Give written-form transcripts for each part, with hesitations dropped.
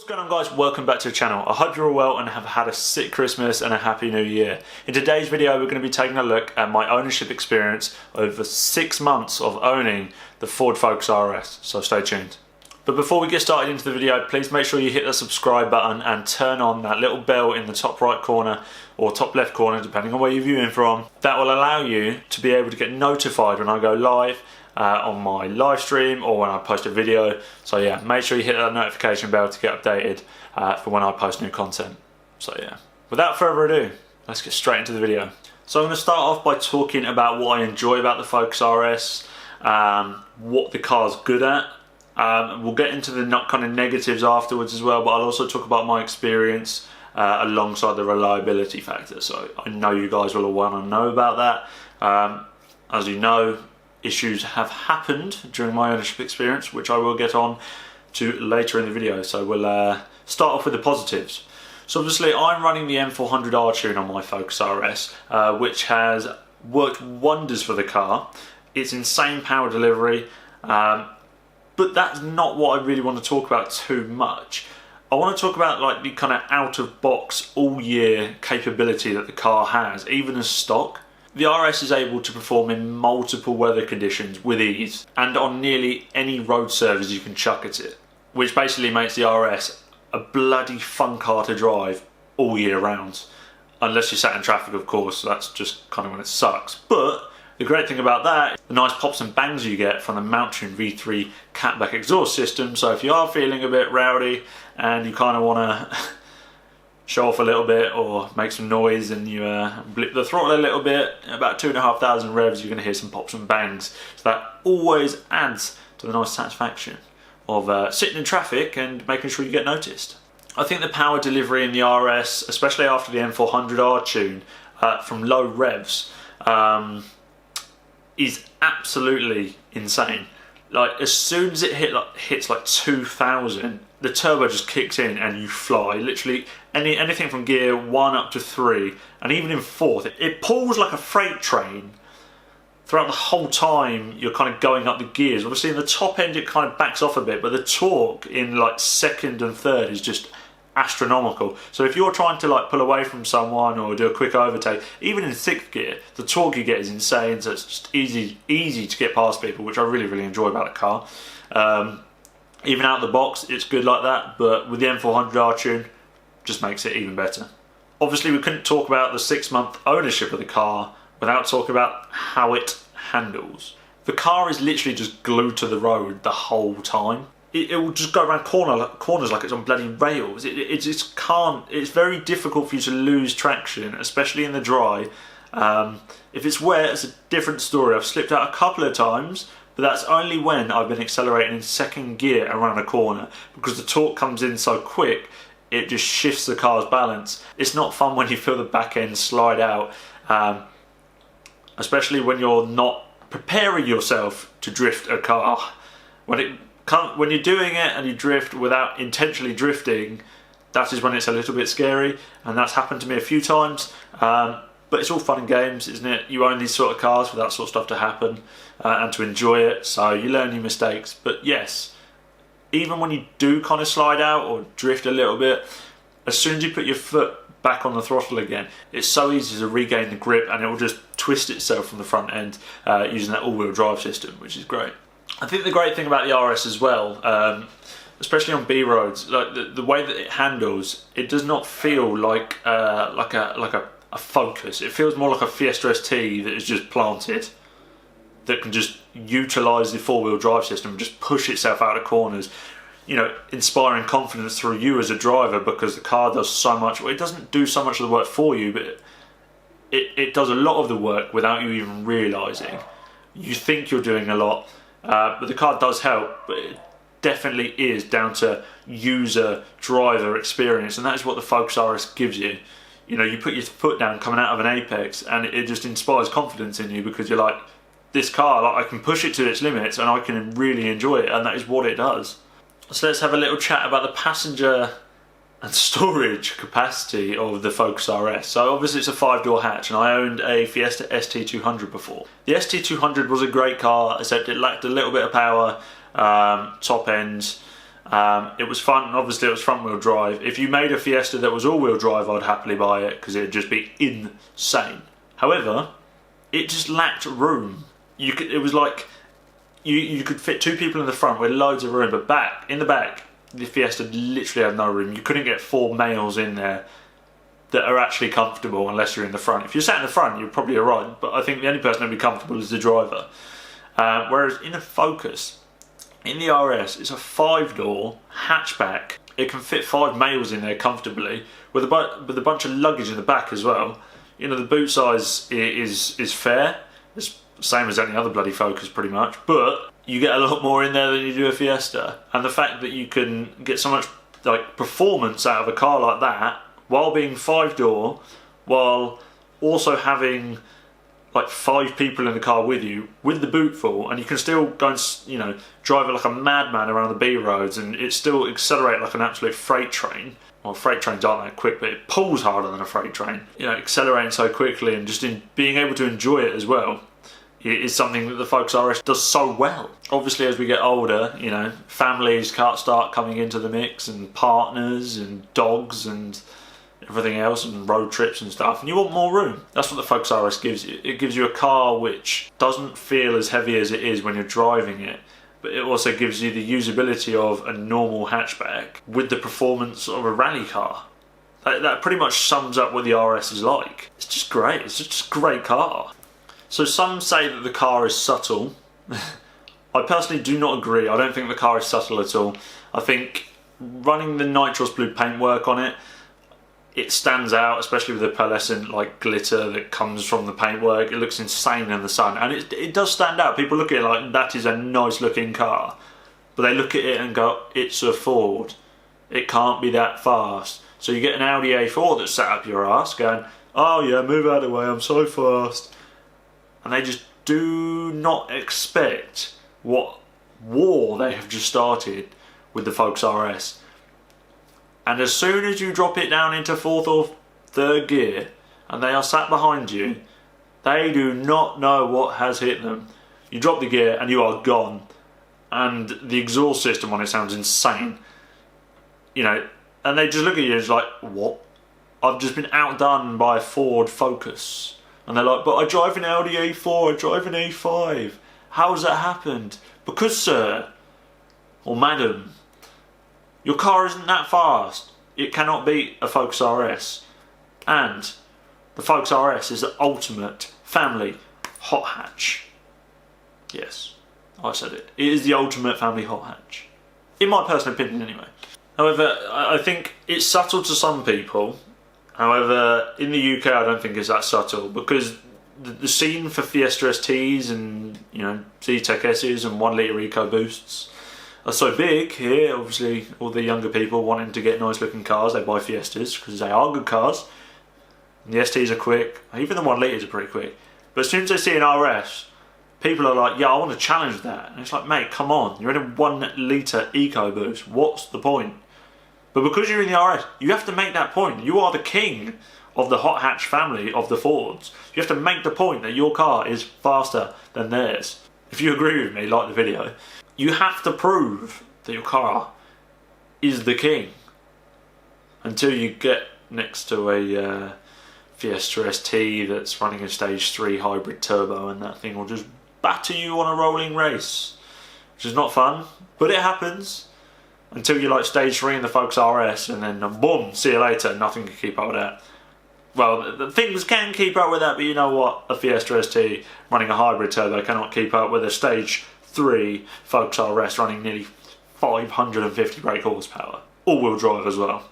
What's going on, guys? Welcome back to the channel. I hope you're all well and have had a sick Christmas and a happy new year. In today's video we're going to be taking a look at my ownership experience over 6 months of owning the Ford Focus RS, so stay tuned. But before we get started into the video, please make sure you hit the subscribe button and turn on that little bell in the top right corner or top left corner, depending on where you're viewing from. That will allow you to be able to get notified when I go live on my live stream or when I post a video. So yeah, make sure you hit that notification bell to get updated for when I post new content. So yeah, without further ado, let's get straight into the video. So I'm going to start off by talking about what I enjoy about the Focus RS, what the car's good at. We'll get into the kind of negatives afterwards as well, but I'll also talk about my experience alongside the reliability factor. So I know you guys will all want to know about that. As you know, issues have happened during my ownership experience, which I will get on to later in the video. So we'll start off with the positives. So obviously I'm running the M400R tune on my Focus RS, which has worked wonders for the car. It's insane power delivery, but that's not what I really want to talk about too much. I want to talk about like the kind of out-of-box all-year capability that the car has, even as stock. The RS is able to perform in multiple weather conditions with ease and on nearly any road surface you can chuck at it, which basically makes the RS a bloody fun car to drive all year round. Unless you're sat in traffic, of course, that's just kind of when it sucks. But the great thing about that is the nice pops and bangs you get from the Mountain V3 catback exhaust system. So if you are feeling a bit rowdy and you kind of want to show off a little bit or make some noise and you blip the throttle a little bit, about 2,500 revs, you're going to hear some pops and bangs. So that always adds to the nice satisfaction of sitting in traffic and making sure you get noticed. I think the power delivery in the RS, especially after the M400R tune, from low revs, is absolutely insane. Like as soon as it hits like 2,000, the turbo just kicks in and you fly. Literally anything from gear 1 up to 3, and even in 4th, it pulls like a freight train throughout the whole time you're kind of going up the gears. Obviously in the top end it kind of backs off a bit, but the torque in like 2nd and 3rd is just astronomical. So if you're trying to like pull away from someone or do a quick overtake, even in 6th gear, the torque you get is insane. So it's just easy to get past people, which I really enjoy about the car. Even out of the box, it's good like that, but with the M400R tune, just makes it even better. Obviously, we couldn't talk about the 6-month ownership of the car without talking about how it handles. The car is literally just glued to the road the whole time. It will just go around corners like it's on bloody rails. It just can't. It's very difficult for you to lose traction, especially in the dry. If it's wet, it's a different story. I've slipped out a couple of times, but that's only when I've been accelerating in 2nd gear around a corner, because the torque comes in so quick, it just shifts the car's balance. It's not fun when you feel the back end slide out, especially when you're not preparing yourself to drift a car. When you're doing it and you drift without intentionally drifting, that is when it's a little bit scary, and that's happened to me a few times. But it's all fun and games, isn't it? You own these sort of cars for that sort of stuff to happen and to enjoy it, so you learn your mistakes. But yes, even when you do kind of slide out or drift a little bit, as soon as you put your foot back on the throttle again, it's so easy to regain the grip, and it will just twist itself from the front end using that all-wheel drive system, which is great. I think the great thing about the RS as well, especially on B roads, like the way that it handles, it does not feel like a Focus. It feels more like a Fiesta ST that is just planted, that can just utilise the 4-wheel drive system and just push itself out of corners, you know, inspiring confidence through you as a driver, because the car does so much. Well, it doesn't do so much of the work for you, but it does a lot of the work without you even realising. You think you're doing a lot, but the car does help, but it definitely is down to user driver experience, and that is what the Focus RS gives you. You know, you put your foot down coming out of an apex and it just inspires confidence in you, because you're like, this car, like, I can push it to its limits and I can really enjoy it, and that is what it does. So let's have a little chat about the passenger and storage capacity of the Focus RS. So obviously it's a 5-door hatch, and I owned a Fiesta ST200 before. The ST200 was a great car, except it lacked a little bit of power, top end, It was fun, and obviously it was front wheel drive. If you made a Fiesta that was all wheel drive, I'd happily buy it because it'd just be insane. However, it just lacked room. It was like you could fit 2 people in the front with loads of room, but in the back, the Fiesta literally had no room. You couldn't get 4 males in there that are actually comfortable unless you're in the front. If you're sat in the front, you're probably alright, but I think the only person that'd be comfortable is the driver. Whereas in a Focus, in the RS, it's a 5-door hatchback. It can fit 5 males in there comfortably with a bunch of luggage in the back as well. You know, the boot size is fair. It's the same as any other bloody Focus pretty much, but you get a lot more in there than you do a Fiesta. And the fact that you can get so much like performance out of a car like that while being 5-door, while also having like 5 people in the car with you, with the boot full, and you can still go and, you know, drive it like a madman around the B roads, and it still accelerate like an absolute freight train. Well, freight trains aren't that quick, but it pulls harder than a freight train. You know, accelerating so quickly and just being able to enjoy it as well. It is something that the Focus RS does so well. Obviously, as we get older, you know, families start coming into the mix, and partners and dogs and everything else, and road trips and stuff, and you want more room. That's what the Focus RS gives you. It gives you a car which doesn't feel as heavy as it is when you're driving it, but it also gives you the usability of a normal hatchback with the performance of a rally car. That pretty much sums up what the RS is like. It's just great. It's just a great car. So some say that the car is subtle. I personally do not agree. I don't think the car is subtle at all. I think running the nitrous blue paintwork on it, it stands out, especially with the pearlescent like glitter that comes from the paintwork. It looks insane in the sun, and it does stand out. People look at it like, that is a nice looking car, but they look at it and go, it's a Ford, it can't be that fast. So you get an Audi A4 that's sat up your ass going, oh yeah, move out of the way, I'm so fast. And they just do not expect what war they have just started with the Focus RS. And as soon as you drop it down into 4th or 3rd gear and they are sat behind you, they do not know what has hit them. You drop the gear and you are gone. And the exhaust system on it sounds insane. You know, and they just look at you and it's like, what? I've just been outdone by a Ford Focus. And they're like, but I drive an Audi A4, I drive an A5. How has that happened? Because, sir, or madam, your car isn't that fast. It cannot beat a Focus RS. And the Focus RS is the ultimate family hot hatch. Yes, I said it. It is the ultimate family hot hatch. In my personal opinion anyway. However, I think it's subtle to some people. However, in the UK I don't think it's that subtle, because the scene for Fiesta STs and, you know, Z-Tech S's and 1 litre EcoBoosts are so big here. Obviously all the younger people wanting to get nice looking cars, they buy Fiestas because they are good cars, and the STs are quick. Even the 1 litres are pretty quick, but as soon as they see an RS, people are like, yeah, I want to challenge that. And it's like, mate, come on, you're in a 1 litre EcoBoost, what's the point? But because you're in the RS, you have to make that point. You are the king of the hot hatch family of the Fords. You have to make the point that your car is faster than theirs. If you agree with me, like the video. You have to prove that your car is the king until you get next to a Fiesta ST that's running a stage 3 hybrid turbo, and that thing will just batter you on a rolling race, which is not fun, but it happens until you're like stage 3 in the Focus RS, and then boom, see you later, nothing can keep up with that. Well, the things can keep up with that, but you know what, a Fiesta ST running a hybrid turbo cannot keep up with a stage 3 Focus RS running nearly 550 brake horsepower. All-wheel drive as well.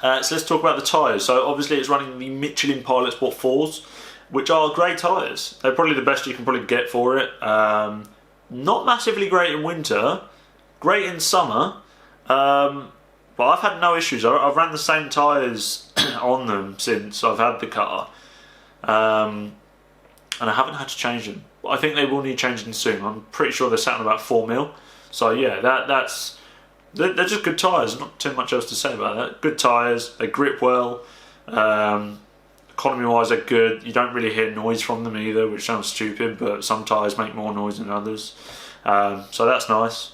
So let's talk about the tyres. So obviously it's running the Michelin Pilot Sport 4s, which are great tyres. They're probably the best you can probably get for it. Not massively great in winter, great in summer, but I've had no issues. I've ran the same tyres on them since I've had the car, and I haven't had to change them. I think they will need changing soon. I'm pretty sure they're sat on about 4 mil. So yeah, they're just good tyres. Not too much else to say about that. Good tyres. They grip well. Economy-wise, they're good. You don't really hear noise from them either, which sounds stupid, but some tyres make more noise than others. So that's nice.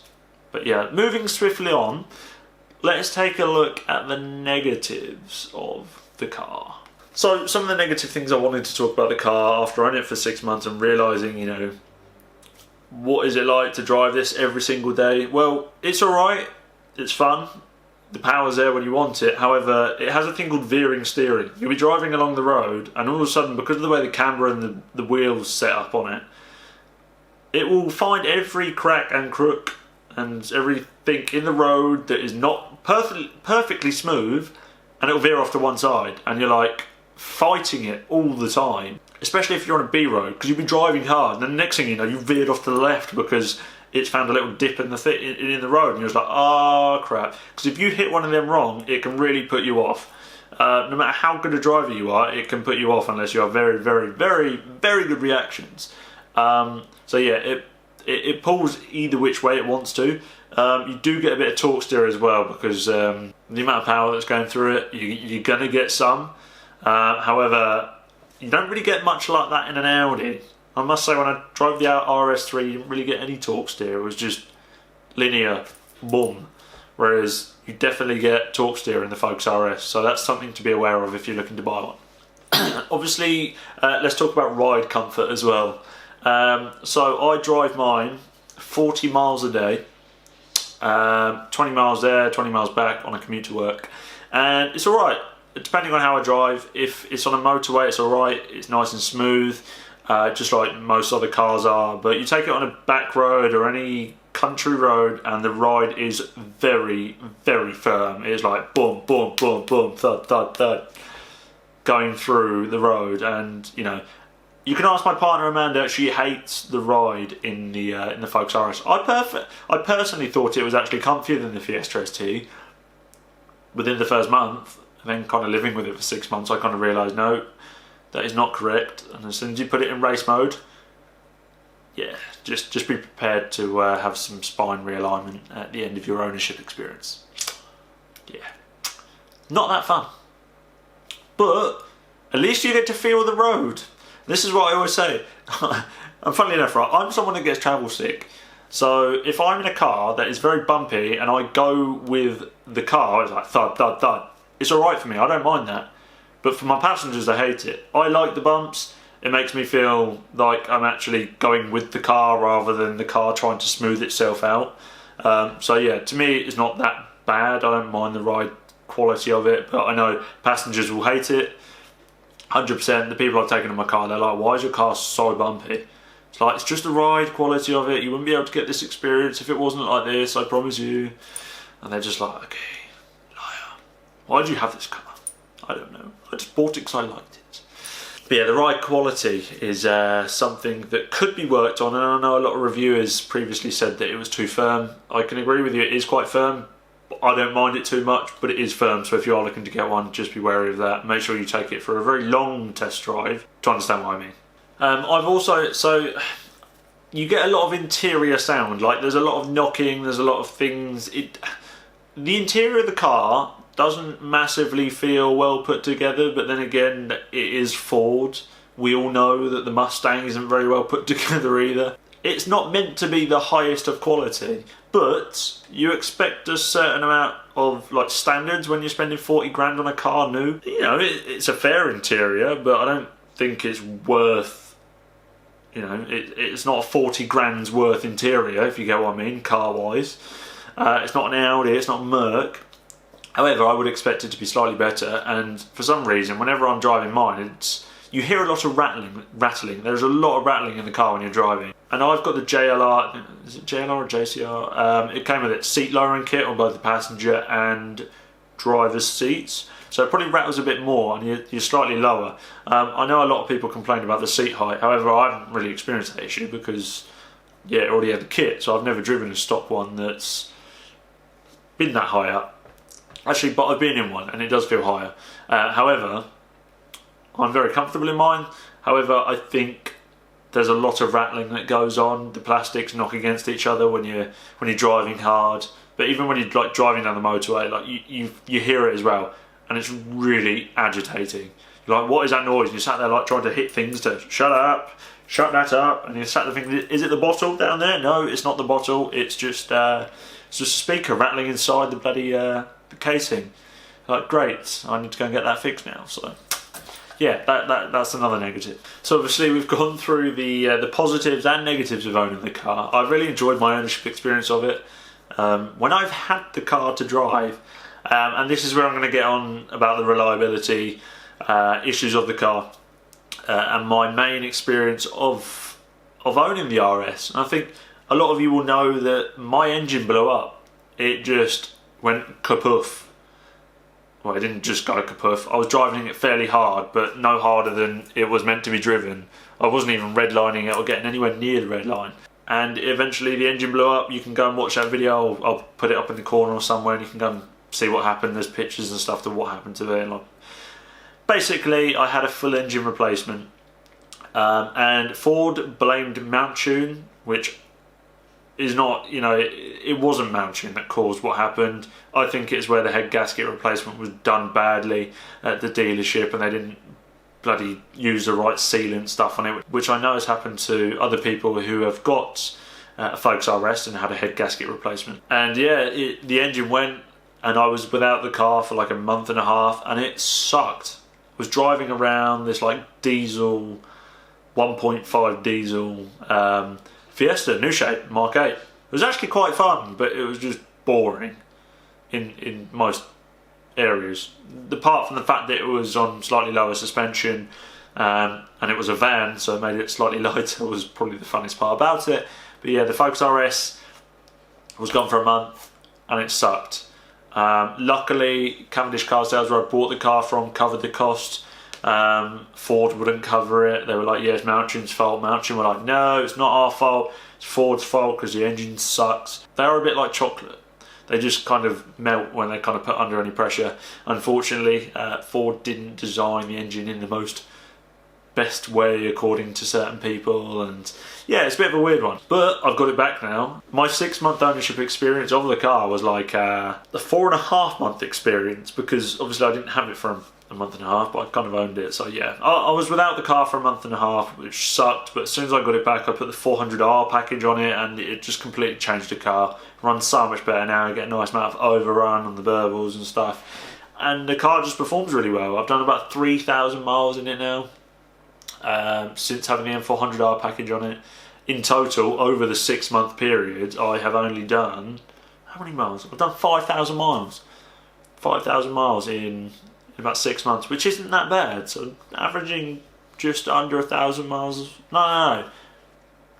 But yeah, moving swiftly on, let's take a look at the negatives of the car. So some of the negative things I wanted to talk about the car after owning it for 6 months and realising, you know, what is it like to drive this every single day? Well, it's alright, it's fun, the power's there when you want it. However, it has a thing called veering steering. You'll be driving along the road and all of a sudden, because of the way the camera and the wheels set up on it, it will find every crack and crook and everything in the road that is not perfectly smooth, and it'll veer off to one side, and you're like fighting it all the time, especially if you're on a B road, because you'll be driving hard and then the next thing you know, you've veered off to the left because it's found a little dip in the road, and you're just like, oh crap. Because if you hit one of them wrong, it can really put you off. No matter how good a driver you are, it can put you off unless you have very, very, very, very good reactions. So yeah, it pulls either which way it wants to. You do get a bit of torque steer as well, because the amount of power that's going through it, you're going to get some. However, you don't really get much like that in an Audi. I must say, when I drove the RS3, you didn't really get any torque steer. It was just linear, boom. Whereas you definitely get torque steer in the Focus RS, so that's something to be aware of if you're looking to buy one. Obviously, let's talk about ride comfort as well. So I drive mine 40 miles a day, 20 miles there, 20 miles back on a commute to work, and it's alright. Depending on how I drive, if it's on a motorway, it's alright, it's nice and smooth, just like most other cars are. But you take it on a back road or any country road and the ride is very, very firm. It's like boom, boom, boom, boom, thud, thud, thud, going through the road. And you know, you can ask my partner Amanda, she hates the ride in the Focus RS. I personally thought it was actually comfier than the Fiesta ST within the first month. And then kind of living with it for 6 months, I kind of realised, no, that is not correct. And as soon as you put it in race mode, yeah, just be prepared to have some spine realignment at the end of your ownership experience. Yeah, not that fun. But at least you get to feel the road. This is what I always say. And funnily enough, right, I'm someone that gets travel sick. So if I'm in a car that is very bumpy and I go with the car, it's like thud, thud, thud. It's alright for me, I don't mind that. But for my passengers, they hate it. I like the bumps. It makes me feel like I'm actually going with the car rather than the car trying to smooth itself out. So yeah, to me, it's not that bad. I don't mind the ride quality of it, but I know passengers will hate it. 100%. The people I've taken in my car, they're like, why is your car so bumpy? It's like, it's just the ride quality of it. You wouldn't be able to get this experience if it wasn't like this, I promise you. And they're just like, okay, liar. Why do you have this car? I don't know. I just bought it because I liked it. But yeah, the ride quality is something that could be worked on, and I know a lot of reviewers previously said that it was too firm. I can agree with you, it is quite firm. I don't mind it too much, but it is firm, so if you are looking to get one, just be wary of that. Make sure you take it for a very long test drive to understand what I mean. I've also, so you get a lot of interior sound, like there's a lot of knocking, there's a lot of things. The interior of the car doesn't massively feel well put together, but then again, it is Ford. We all know that the Mustang isn't very well put together either. It's not meant to be the highest of quality, but you expect a certain amount of like standards when you're spending 40 grand on a car new. You know, it's a fair interior, but I don't think it's worth, you know, it's not a 40 grand's worth interior, if you get what I mean, car wise. It's not an Audi, it's not a Merc. However, I would expect it to be slightly better, and for some reason, whenever I'm driving mine, you hear a lot of rattling. There's a lot of rattling in the car when you're driving. And I've got the JLR, is it JLR or JCR? It came with its seat lowering kit on both the passenger and driver's seats. So it probably rattles a bit more and you're slightly lower. I know a lot of people complain about the seat height. However, I haven't really experienced that issue because, yeah, it already had the kit. So I've never driven a stock one that's been that high up. Actually, but I've been in one and it does feel higher. However, I'm very comfortable in mine. However, I think there's a lot of rattling that goes on. The plastics knock against each other when you're driving hard. But even when you're like driving down the motorway, like you hear it as well, and it's really agitating. You're like, what is that noise? And you sat there like trying to hit things to shut up, shut that up, and you sat there thinking, is it the bottle down there? No, it's not the bottle. It's just It's just a speaker rattling inside the bloody the casing. Like, great, I need to go and get that fixed now. So yeah, that's another negative. So obviously we've gone through the positives and negatives of owning the car. I've really enjoyed my ownership experience of it. When I've had the car to drive, and this is where I'm going to get on about the reliability issues of the car, and my main experience of owning the RS. And I think a lot of you will know that my engine blew up. It just went kapoof. Well, it didn't just go kapoof. I was driving it fairly hard, but no harder than it was meant to be driven. I wasn't even redlining it or getting anywhere near the red line. And eventually the engine blew up. You can go and watch that video. I'll put it up in the corner or somewhere and you can go and see what happened. There's pictures and stuff to what happened to it. Like, basically, I had a full engine replacement. And Ford blamed mount tune, which is not, you know, it wasn't mount tune that caused what happened. I think it's where the head gasket replacement was done badly at the dealership and they didn't bloody use the right sealant stuff on it, which I know has happened to other people who have got a Focus RS and had a head gasket replacement. And yeah, the engine went and I was without the car for like a month and a half and it sucked. I was driving around this like diesel, 1.5 diesel Fiesta, new shape, Mark 8. It was actually quite fun, but it was just boring in most areas. Apart from the fact that it was on slightly lower suspension and it was a van, so it made it slightly lighter, was probably the funniest part about it. But yeah, the Focus RS was gone for a month and it sucked. Luckily, Cavendish Car Sales, where I bought the car from, covered the cost. Ford wouldn't cover it. They were like, yeah, it's mount tune's fault. Mount tune were like, no, it's not our fault, it's Ford's fault because the engine sucks. They are a bit like chocolate. They just kind of melt when they're kind of put under any pressure. Unfortunately, Ford didn't design the engine in the most best way according to certain people, and yeah, it's a bit of a weird one. But I've got it back now. My 6-month ownership experience of the car was like a 4.5 month experience, because obviously I didn't have it for a month and a half, but I kind of owned it. So yeah, I was without the car for a month and a half, which sucked, but as soon as I got it back, I put the 400R package on it and it just completely changed the car. It runs so much better now. I get a nice amount of overrun on the burbles and stuff, and the car just performs really well. I've done about 3,000 miles in it now, since having the M400R package on it. In total, over the 6-month period, I have only done, how many miles? I've done 5,000 miles. 5,000 miles in about 6 months, which isn't that bad. So averaging just under 1,000 miles, no,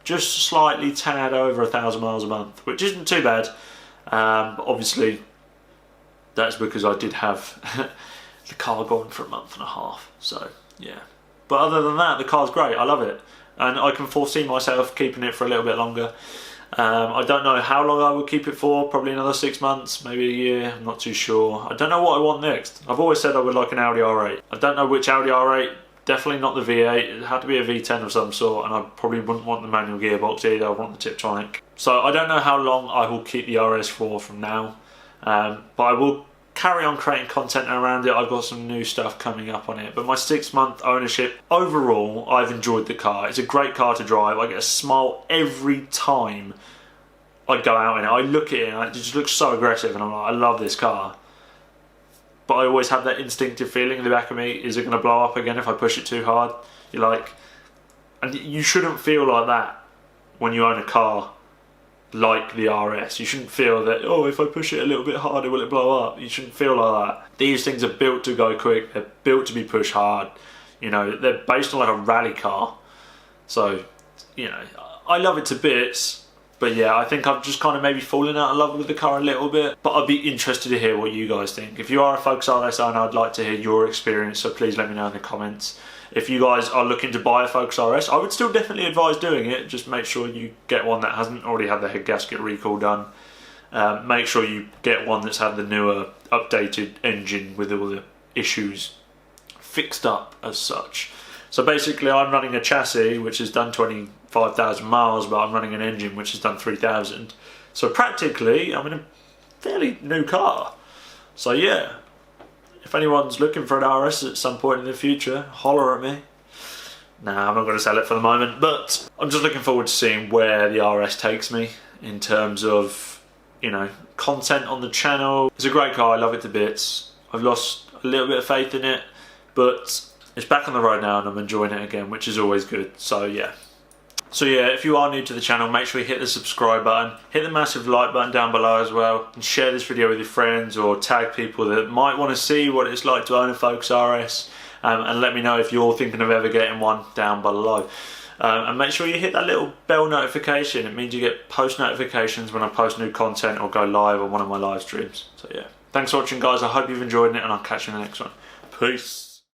just slightly tad over 1,000 miles a month, which isn't too bad. But obviously, that's because I did have the car gone for a month and a half. So yeah. But other than that, the car's great. I love it, and I can foresee myself keeping it for a little bit longer. I don't know how long I will keep it for, probably another 6 months, maybe a year, I'm not too sure. I don't know what I want next. I've always said I would like an Audi R8. I don't know which Audi R8, definitely not the V8, it had to be a V10 of some sort, and I probably wouldn't want the manual gearbox either, I want the Tiptronic. So I don't know how long I will keep the RS for from now, but I will carry on creating content around it. I've got some new stuff coming up on it, but my 6-month ownership, overall, I've enjoyed the car. It's a great car to drive. I get a smile every time I go out in it. I look at it and it just looks so aggressive and I'm like, I love this car. But I always have that instinctive feeling in the back of me, is it going to blow up again if I push it too hard? You're like, and you shouldn't feel like that when you own a car like the RS. You shouldn't feel that, oh, if I push it a little bit harder, will it blow up? You shouldn't feel like that. These things are built to go quick. They're built to be pushed hard. You know, they're based on like a rally car. So, you know, I love it to bits. But yeah, I think I've just kind of maybe fallen out of love with the car a little bit. But I'd be interested to hear what you guys think. If you are a Focus RS owner, I'd like to hear your experience. So please let me know in the comments. If you guys are looking to buy a Focus RS, I would still definitely advise doing it. Just make sure you get one that hasn't already had the head gasket recall done. Make sure you get one that's had the newer, updated engine with all the issues fixed up as such. So basically, I'm running a chassis which has done 25,000 miles, but I'm running an engine which has done 3,000. So practically, I'm in a fairly new car. So yeah. If anyone's looking for an RS at some point in the future, holler at me. Nah, I'm not going to sell it for the moment, but I'm just looking forward to seeing where the RS takes me in terms of you know, content on the channel. It's a great car, I love it to bits. I've lost a little bit of faith in it, but it's back on the road now and I'm enjoying it again, which is always good. So yeah, if you are new to the channel, make sure you hit the subscribe button, hit the massive like button down below as well, and share this video with your friends or tag people that might want to see what it's like to own a Focus RS, and let me know if you're thinking of ever getting one down below. And make sure you hit that little bell notification. It means you get post notifications when I post new content or go live on one of my live streams. So yeah, thanks for watching guys, I hope you've enjoyed it and I'll catch you in the next one. Peace.